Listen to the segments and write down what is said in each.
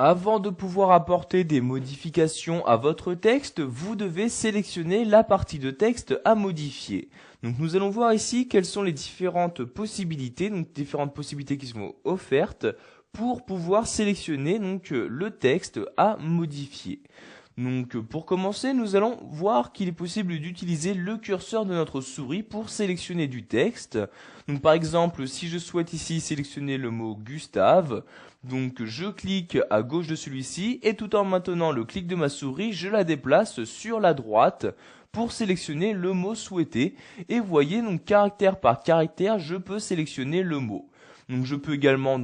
Avant de pouvoir apporter des modifications à votre texte, vous devez sélectionner la partie de texte à modifier. Donc nous allons voir ici quelles sont les différentes possibilités, qui sont offertes pour pouvoir sélectionner le texte à modifier. Donc pour commencer, nous allons voir qu'il est possible d'utiliser le curseur de notre souris pour sélectionner du texte. Donc par exemple, si je souhaite ici sélectionner le mot Gustave, donc je clique à gauche de celui-ci et tout en maintenant le clic de ma souris, je la déplace sur la droite pour sélectionner le mot souhaité. Et vous voyez, donc caractère par caractère, je peux sélectionner le mot. Donc je peux également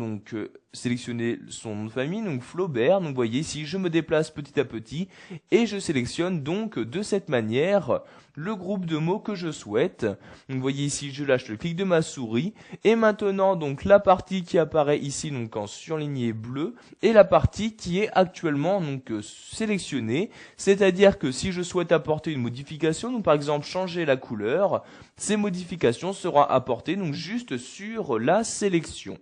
sélectionner son nom de famille, donc Flaubert. Donc vous voyez ici, je me déplace petit à petit et je sélectionne donc de cette manière le groupe de mots que je souhaite. Donc vous voyez ici, je lâche le clic de ma souris et maintenant donc la partie qui apparaît ici donc en surligné bleu est la partie qui est actuellement sélectionnée. C'est-à-dire que si je souhaite apporter une modification, donc par exemple changer la couleur, ces modifications seront apportées donc juste sur la sélection.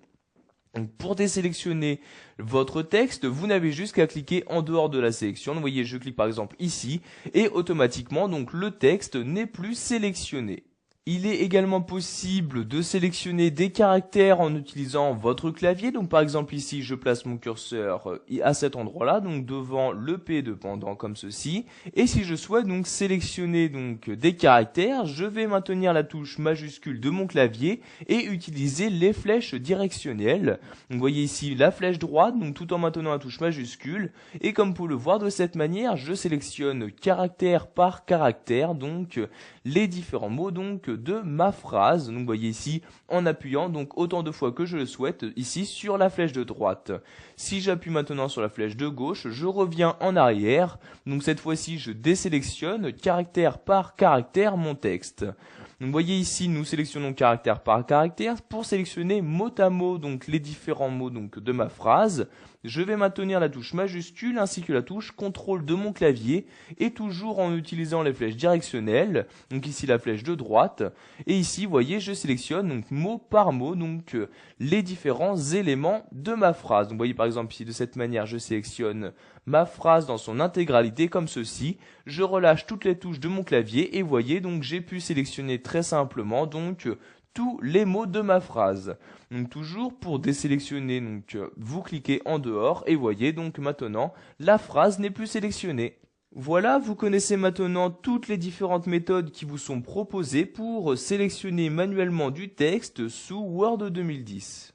Donc pour désélectionner votre texte, vous n'avez juste qu'à cliquer en dehors de la sélection. Vous voyez, je clique par exemple ici et automatiquement donc le texte n'est plus sélectionné. Il est également possible de sélectionner des caractères en utilisant votre clavier. Donc par exemple ici, je place mon curseur à cet endroit-là, donc devant le P de pendant comme ceci. Et si je souhaite donc sélectionner des caractères, je vais maintenir la touche majuscule de mon clavier et utiliser les flèches directionnelles. Donc vous voyez ici la flèche droite, donc tout en maintenant la touche majuscule. Et comme vous pouvez le voir de cette manière, je sélectionne caractère par caractère, donc les différents mots de ma phrase. Donc vous voyez ici en appuyant donc autant de fois que je le souhaite ici sur la flèche de droite. Si j'appuie maintenant sur la flèche de gauche, je reviens en arrière. Donc cette fois-ci, je désélectionne caractère par caractère mon texte. Donc vous voyez ici, nous sélectionnons caractère par caractère pour sélectionner mot à mot donc les différents mots de ma phrase. Je vais maintenir la touche majuscule ainsi que la touche contrôle de mon clavier et toujours en utilisant les flèches directionnelles. Donc ici la flèche de droite et ici vous voyez je sélectionne donc mot par mot les différents éléments de ma phrase. Donc vous voyez par exemple ici de cette manière je sélectionne ma phrase dans son intégralité comme ceci. Je relâche toutes les touches de mon clavier et vous voyez donc j'ai pu sélectionner très simplement tous les mots de ma phrase. Donc toujours pour désélectionner, vous cliquez en dehors et voyez donc maintenant la phrase n'est plus sélectionnée. Voilà, vous connaissez maintenant toutes les différentes méthodes qui vous sont proposées pour sélectionner manuellement du texte sous Word 2010.